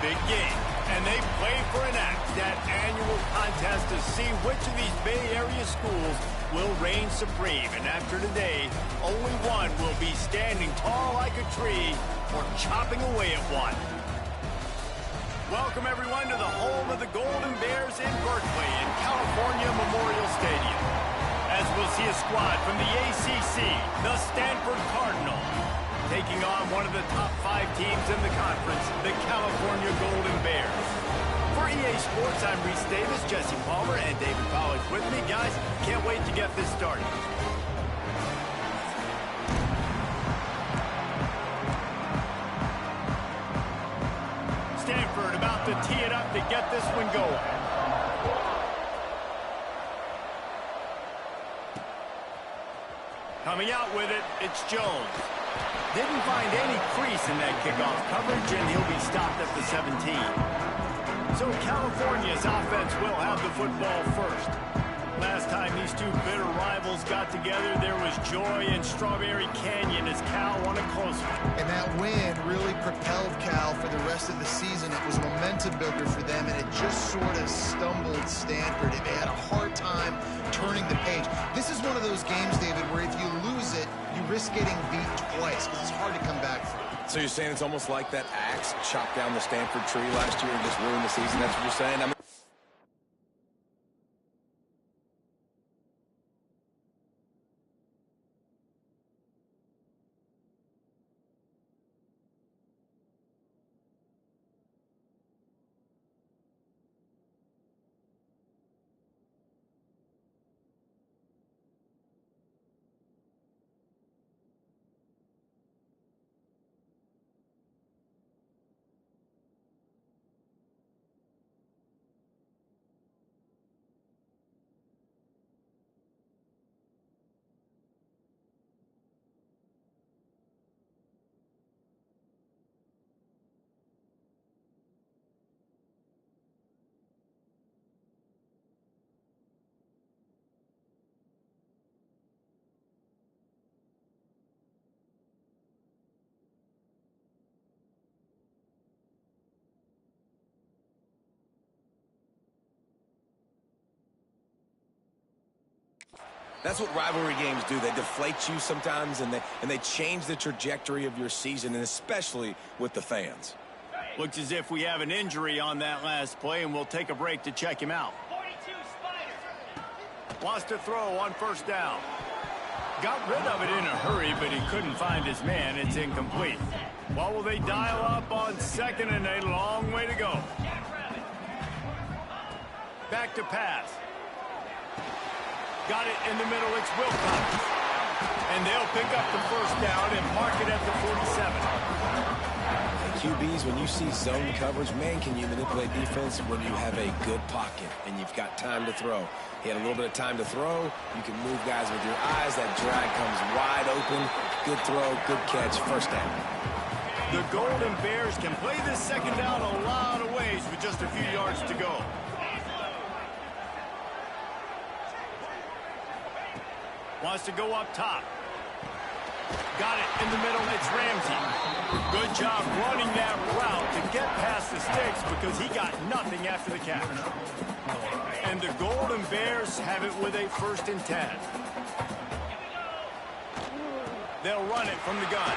big game, and they play for an act, that annual contest to see which of these Bay Area schools will reign supreme. And after today, only one will be standing tall like a tree or chopping away at one. Welcome, everyone, to the home of the Golden Bears in Berkeley in California Memorial Stadium. As we'll see a squad from the ACC, the Stanford Cardinals, taking on one of the top 5 teams in the conference, the California Golden Bears. For EA Sports, I'm Reese Davis, Jesse Palmer, and David Pollack with me. Guys, can't wait to get this started. Stanford about to tee it up to get this one going. Coming out with it, it's Jones. Didn't find any crease in that kickoff coverage, and he'll be stopped at the 17. So California's offense will have the football first. Last time these two bitter rivals got together, there was joy in Strawberry Canyon as Cal won a close one. And that win really propelled Cal for the rest of the season. It was a momentum builder for them, and it just sort of stumbled Stanford. They had a hard time turning the page. This is one of those games, David, where if you lose it, you risk getting beat twice because it's hard to come back from. So you're saying it's almost like that axe chopped down the Stanford tree last year and just ruined the season? That's what you're saying? I mean, that's what rivalry games do. They deflate you sometimes, and they change the trajectory of your season, and especially with the fans. Looks as if we have an injury on that last play, and we'll take a break to check him out. 42 Spider. Lost a throw on first down. Got rid of it in a hurry, but he couldn't find his man. It's incomplete. What will they dial up on second and a long way to go? Back to pass. Got it in the middle, it's Wilcox. And they'll pick up the first down and mark it at the 47. QBs, when you see zone coverage, man, can you manipulate defense when you have a good pocket and you've got time to throw. He had a little bit of time to throw. You can move guys with your eyes. That drag comes wide open. Good throw, good catch, first down. The Golden Bears can play this second down a lot of ways with just a few yards to go. Wants to go up top. Got it in the middle. It's Ramsey. Good job running that route to get past the sticks because he got nothing after the catch. And the Golden Bears have it with a 1st and 10. They'll run it from the gun.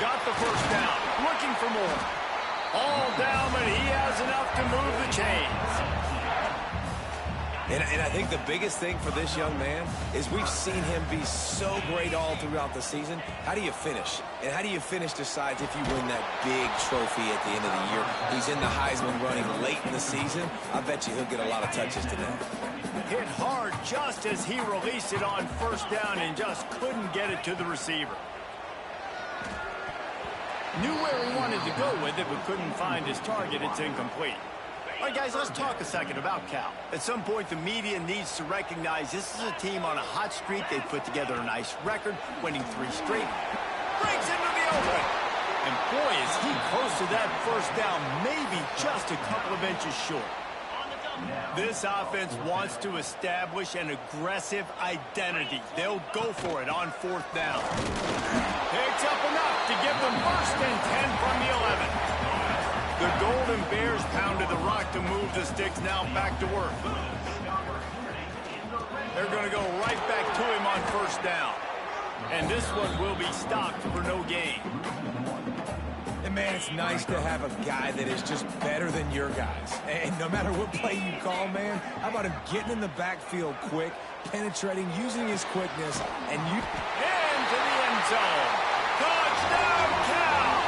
Got the first down. Looking for more. All down, but he has enough to move the chains. And I think the biggest thing for this young man is we've seen him be so great all throughout the season. How do you finish? And how do you finish decides if you win that big trophy at the end of the year. He's in the Heisman running late in the season. I bet you he'll get a lot of touches today. Hit hard just as he released it on first down and just couldn't get it to the receiver. Knew where he wanted to go with it, but couldn't find his target. It's incomplete. All right, guys, let's talk a second about Cal. At some point, the media needs to recognize this is a team on a hot streak. They've put together a nice record, winning 3 straight. Breaks into the open. And boy, is he close to that first down, maybe just a couple of inches short. This offense wants to establish an aggressive identity. They'll go for it on 4th down. Picks up enough to give them 1st and 10 from the 11. The Golden Bears pounded the rock to move the sticks, now back to work. They're going to go right back to him on first down. And this one will be stopped for no gain. And, man, it's nice to have a guy that is just better than your guys. And no matter what play you call, man, how about him getting in the backfield quick, penetrating, using his quickness, and you... Into the end zone. Touchdown, Cal!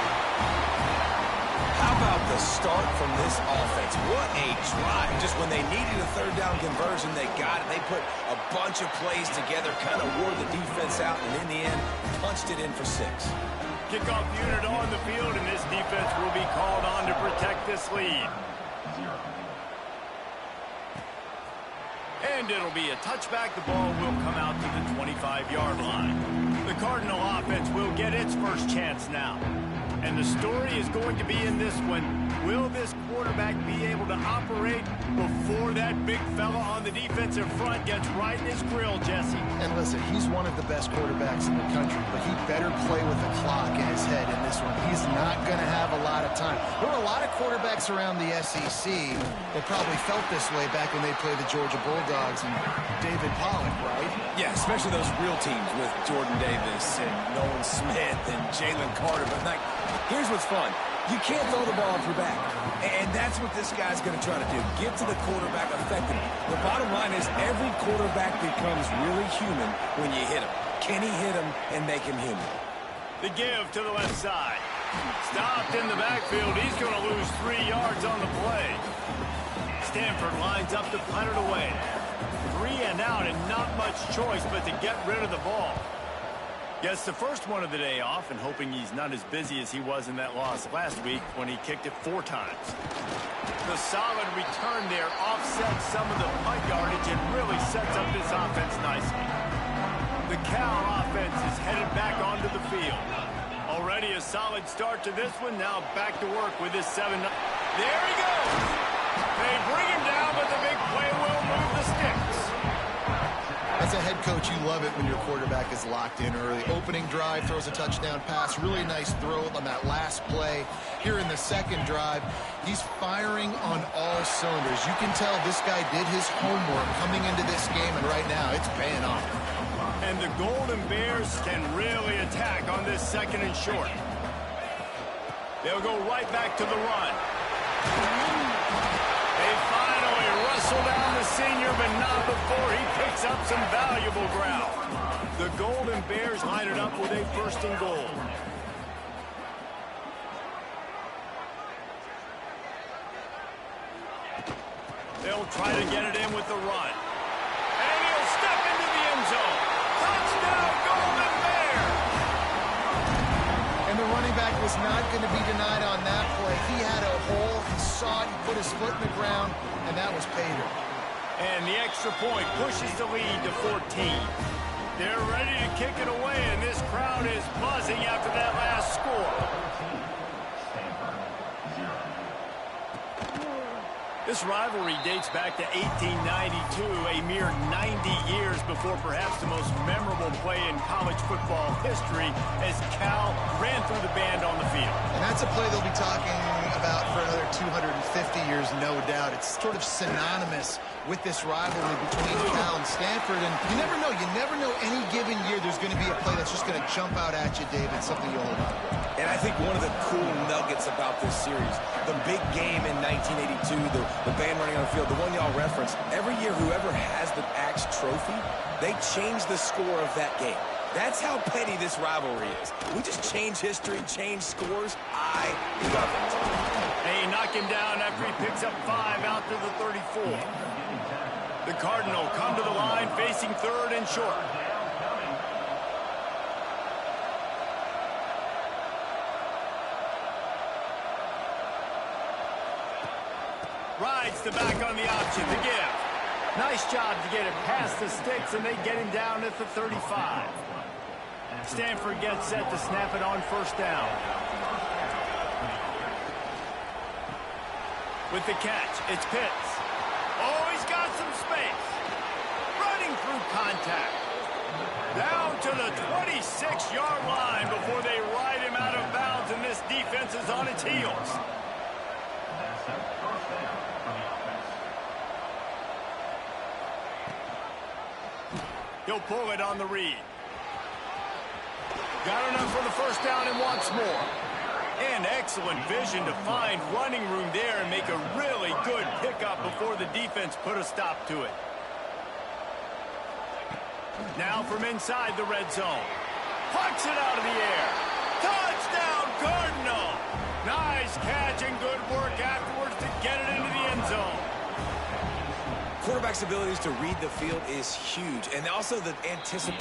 How about the start from this offense? What a drive. Just when they needed a third down conversion, they got it. They put a bunch of plays together, kind of wore the defense out, and in the end, punched it in for 6. Kickoff unit on the field, and this defense will be called on to protect this lead. And it'll be a touchback. The ball will come out to the 25-yard line. The Cardinal offense will get its first chance now. And the story is going to be in this one. Will this quarterback be able to operate before that big fella on the defensive front gets right in his grill, Jesse? And listen, he's one of the best quarterbacks in the country, but he better play with the clock in his head in this one. He's not going to have a lot of time. There were a lot of quarterbacks around the SEC that probably felt this way back when they played the Georgia Bulldogs and David Pollock, right? Yeah, especially those real teams with Jordan Davis and Nolan Smith and Jalen Carter. But, like, here's what's fun. You can't throw the ball off your back. And that's what this guy's going to try to do. Get to the quarterback effectively. The bottom line is every quarterback becomes really human when you hit him. Can he hit him and make him human? The give to the left side. Stopped in the backfield. He's going to lose 3 yards on the play. Stanford lines up to punt it away. 3 and out, and not much choice but to get rid of the ball. Gets the first one of the day off, and hoping he's not as busy as he was in that loss last week when he kicked it 4 times. The solid return there offsets some of the punt yardage and really sets up this offense nicely. The Cal offense is headed back onto the field. Already a solid start to this one. Now back to work with this 7. There he goes. They bring him down, but the big play will move the sticks. As a head coach, you love it when your quarterback is locked in early. Opening drive, throws a touchdown pass. Really nice throw on that last play. Here in the second drive, he's firing on all cylinders. You can tell this guy did his homework coming into this game, and right now it's paying off. And the Golden Bears can really attack on this 2nd and short. They'll go right back to the run. They finally wrestle down the senior, but not before he picks up some valuable ground. The Golden Bears line it up with a 1st and goal. They'll try to get it in with the run. And he'll step into the end zone. Touchdown, Golden Bears! And the running back was not going to be denied on that play. He had a hole, he saw it, he put his foot in the ground, and that was pay dirt. And the extra point pushes the lead to 14. They're ready to kick it away, and this crowd is buzzing after that last score. This rivalry dates back to 1892, a mere 90 years before perhaps the most memorable play in college football history as Cal ran through the band on the field. And that's a play they'll be talking about for another 250 years, no doubt. It's sort of synonymous with this rivalry between Cal and Stanford. And you never know. You never know any given year there's going to be a play that's just going to jump out at you, David, something you'll hold on to. And I think one of the cool nuggets about this series, the big game in 1982, the band running on the field, the one y'all referenced, every year whoever has the Axe trophy, they change the score of that game. That's how petty this rivalry is. We just change history, change scores. I love it. They knock him down after he picks up 5 out to the 34. The Cardinal come to the line facing 3rd and short. Rides the back on the option to give. Nice job to get it past the sticks, and they get him down at the 35. Stanford gets set to snap it on 1st down. With the catch, it's Pitts. Oh, he's got some space. Running through contact. Down to the 26-yard line before they ride him out of bounds, and this defense is on its heels. He'll pull it on the read. Got enough for the first down and wants more. And excellent vision to find running room there and make a really good pickup before the defense put a stop to it. Now from inside the red zone. Pucks it out of the air. Touchdown, Cardinal! Nice catch and good work afterwards to get it into the end zone. Quarterback's abilities to read the field is huge, and also the anticipation.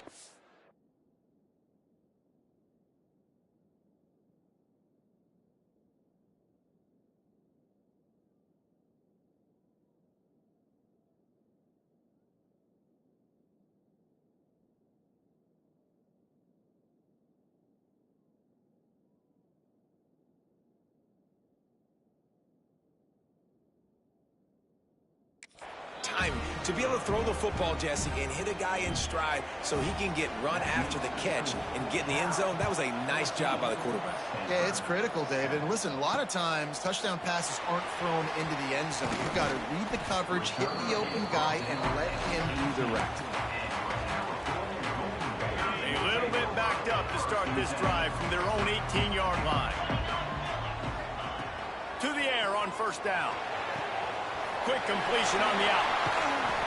Time to be able to throw the football, Jesse, and hit a guy in stride so he can get run after the catch and get in the end zone. That was a nice job by the quarterback. Yeah, it's critical, David. Listen, a lot of times touchdown passes aren't thrown into the end zone. You've got to read the coverage, hit the open guy, and let him do the rest. A little bit backed up to start this drive from their own 18-yard line. To the air on first down. Quick completion on the out.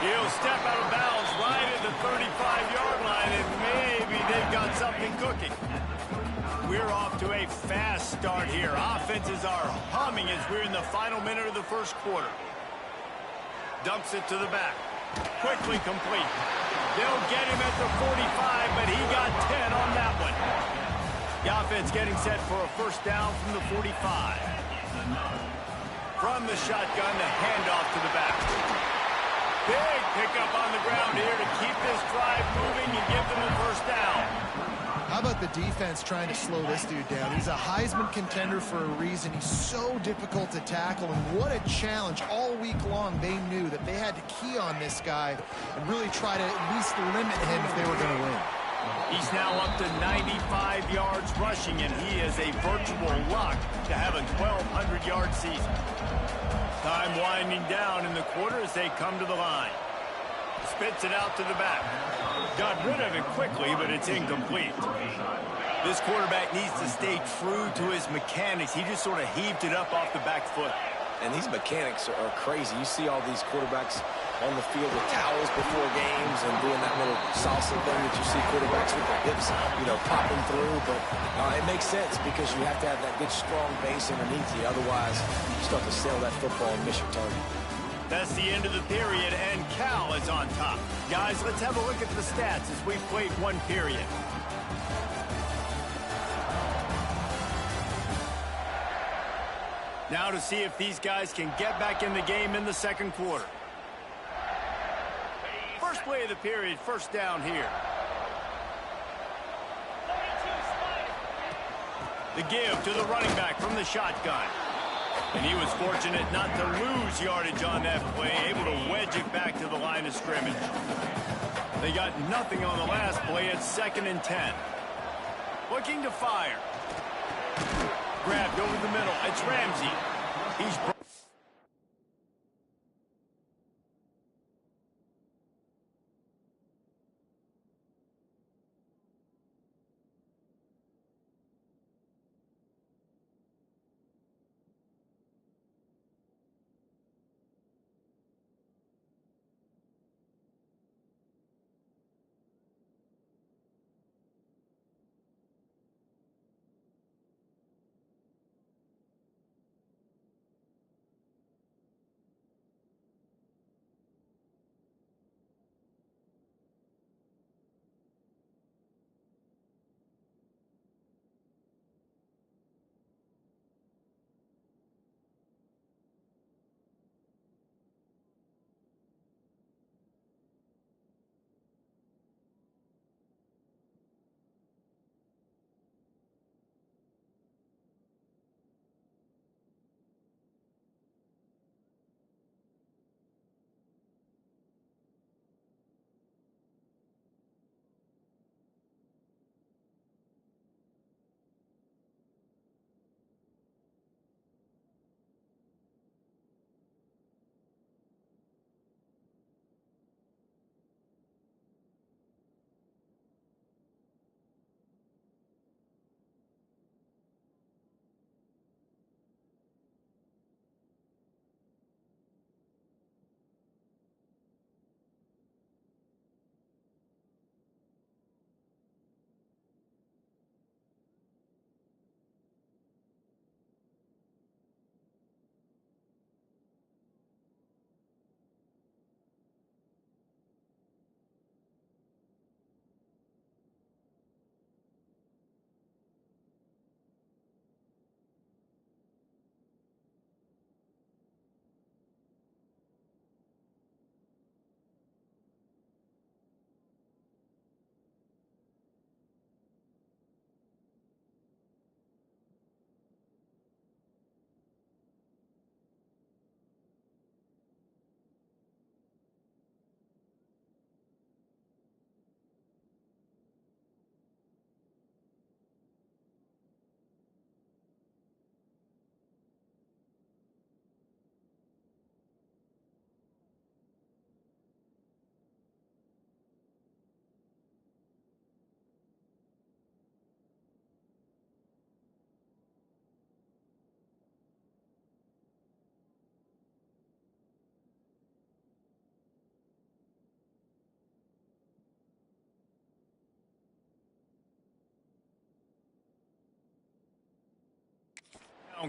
He'll step out of bounds right at the 35-yard line, and maybe they've got something cooking. We're off to a fast start here. Offenses are humming as we're in the final minute of the first quarter. Dumps it to the back. Quickly complete. They'll get him at the 45, but he got 10 on that one. The offense getting set for a first down from the 45. From the shotgun, the handoff to the back. Big pickup on the ground here to keep this drive moving and give them a first down. How about the defense trying to slow this dude down? He's a Heisman contender for a reason. He's so difficult to tackle, and what a challenge. All week long, they knew that they had to key on this guy and really try to at least limit him if they were going to win. He's now up to 95 yards rushing, and he is a virtual lock to have a 1,200-yard season. Time winding down in the quarter as they come to the line. Spits it out to the back. Got rid of it quickly, but it's incomplete. This quarterback needs to stay true to his mechanics. He just sort of heaved it up off the back foot. And these mechanics are crazy. You see all these quarterbacks on the field with towels before games and doing that little salsa thing that you see quarterbacks with their hips, popping through. But it makes sense because you have to have that good, strong base underneath you. Otherwise, you start to sail that football and miss your target. That's the end of the period, and Cal is on top. Guys, let's have a look at the stats as we've played one period. Now to see if these guys can get back in the game in the second quarter. First play of the period, first down here. The give to the running back from the shotgun. And he was fortunate not to lose yardage on that play, able to wedge it back to the line of scrimmage. They got nothing on the last play at 2nd and 10. Looking to fire. Grabbed over the middle. It's Ramsey. He's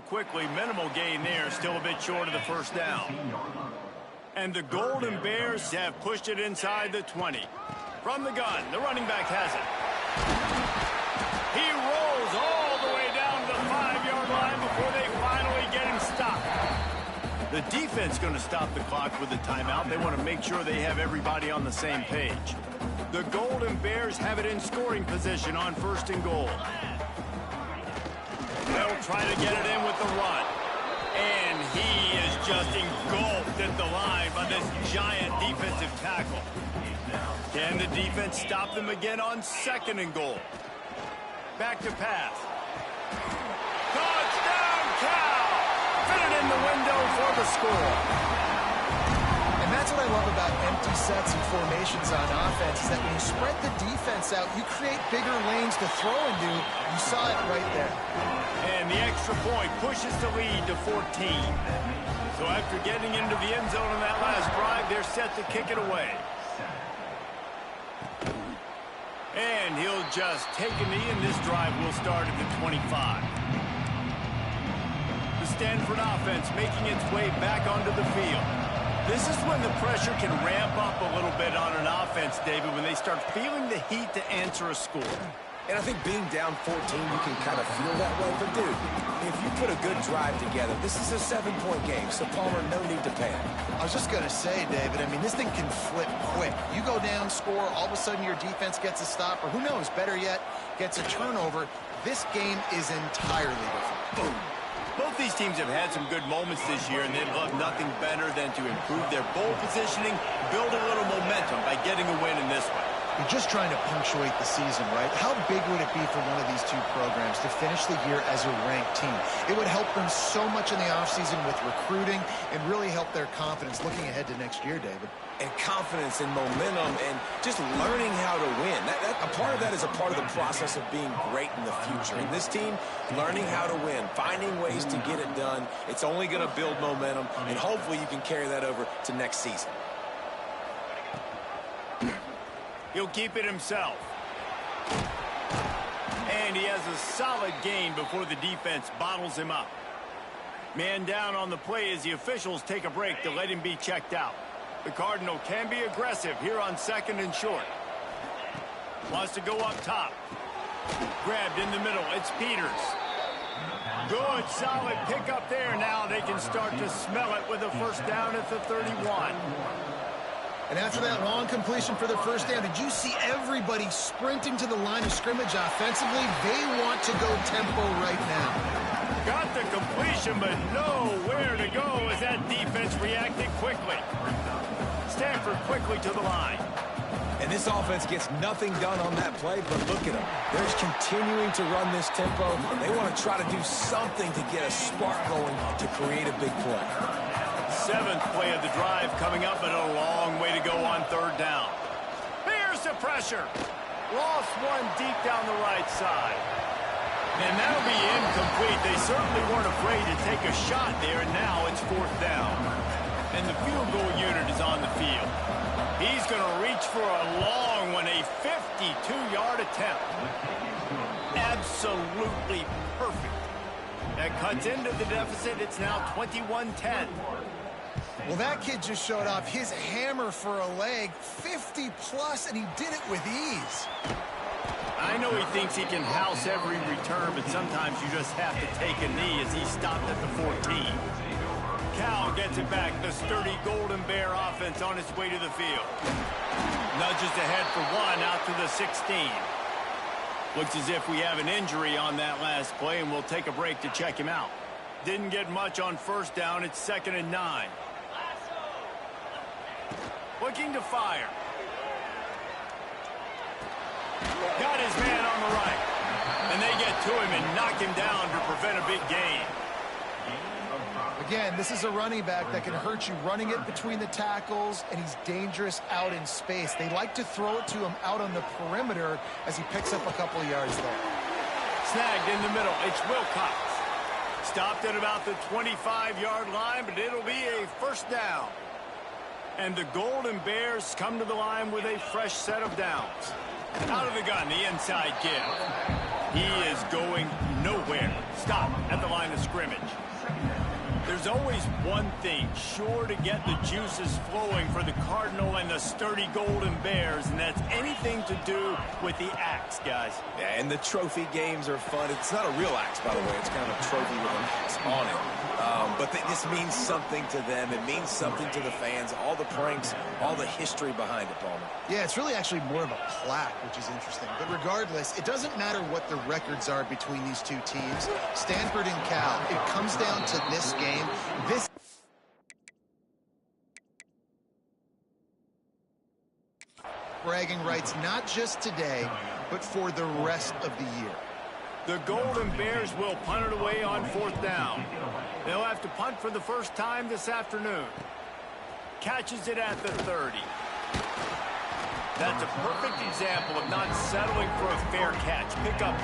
quickly. Minimal gain there. Still a bit short of the first down. And the Golden Bears have pushed it inside the 20. From the gun, the running back has it. He rolls all the way down to the 5-yard line before they finally get him stopped. The defense going to stop the clock with the timeout. They want to make sure they have everybody on the same page. The Golden Bears have it in scoring position on 1st and goal. They'll try to get it in with the run. And he is just engulfed at the line by this giant defensive tackle. Can the defense stop them again on 2nd and goal? Back to pass. Touchdown, Cal! Fit it in the window for the score. And that's what I love about empty sets and formations on offense, is that when you spread the defense out, you create bigger lanes to throw into. You saw it right there. And the extra point pushes the lead to 14. So after getting into the end zone on that last drive, they're set to kick it away. And he'll just take a knee, and this drive will start at the 25. The Stanford offense making its way back onto the field. This is when the pressure can ramp up a little bit on an offense, David, when they start feeling the heat to answer a score. And I think being down 14, you can kind of feel that way. But, dude, if you put a good drive together, this is a 7-point game, so Palmer, no need to panic. I was just going to say, David, I mean, this thing can flip quick. You go down, score, all of a sudden your defense gets a stop, or who knows, better yet, gets a turnover. This game is entirely different. Boom. Both these teams have had some good moments this year, and they'd love nothing better than to improve their bowl positioning, build a little momentum by getting a win in this one. You're just trying to punctuate the season, right? How big would it be for one of these two programs to finish the year as a ranked team? It would help them so much in the offseason with recruiting and really help their confidence looking ahead to next year, David. And confidence and momentum and just learning how to win. A part of that is a part of the process of being great in the future. And this team, learning how to win, finding ways to get it done, it's only going to build momentum, and hopefully you can carry that over to next season. He'll keep it himself. And he has a solid gain before the defense bottles him up. Man down on the play as the officials take a break to let him be checked out. The Cardinal can be aggressive here on 2nd and short. Wants to go up top. Grabbed in the middle. It's Peters. Good, solid pickup there. Now they can start to smell it with a first down at the 31. And after that long completion for the first down, did you see everybody sprinting to the line of scrimmage offensively? They want to go tempo right now. Got the completion, but nowhere to go as that defense reacted quickly. Stanford quickly to the line. And this offense gets nothing done on that play, but look at them. They're just continuing to run this tempo. They want to try to do something to get a spark going to create a big play. 7th play of the drive coming up, but a long way to go on 3rd down. Here's the pressure. Lost one deep down the right side. And that'll be incomplete. They certainly weren't afraid to take a shot there, and now it's 4th down. And the field goal unit is on the field. He's going to reach for a long one, a 52-yard attempt. Absolutely perfect. That cuts into the deficit. It's now 21-10. Well, that kid just showed off his hammer for a leg, 50-plus, and he did it with ease. I know he thinks he can house every return, but sometimes you just have to take a knee as he stopped at the 14. Cal gets it back. The sturdy Golden Bear offense on its way to the field. Nudges ahead for one out to the 16. Looks as if we have an injury on that last play, and we'll take a break to check him out. Didn't get much on first down. It's 2nd and 9. Looking to fire. Got his man on the right. And they get to him and knock him down to prevent a big gain. Again, this is a running back that can hurt you running it between the tackles, and he's dangerous out in space. They like to throw it to him out on the perimeter as he picks up a couple of yards there. Snagged in the middle. It's Wilcox. Stopped at about the 25-yard line, but it'll be a first down. And the Golden Bears come to the line with a fresh set of downs. Out of the gun, the inside give. He is going nowhere. Stop at the line of scrimmage. There's always one thing sure to get the juices flowing for the Cardinal and the sturdy Golden Bears, and that's anything to do with the axe, guys. Yeah, and the trophy games are fun. It's not a real axe, by the way. It's kind of a trophy with an axe on it. But this means something to them. It means something to the fans. All the pranks, all the history behind it, Palmer. Yeah, it's really actually more of a plaque, which is interesting. But regardless, it doesn't matter what the records are between these two teams. Stanford and Cal, it comes down to this game. This bragging rights not just today, but for the rest of the year. The Golden Bears will punt it away on 4th down. They'll have to punt for the first time this afternoon. Catches it at the 30. That's a perfect example of not settling for a fair catch. Pick up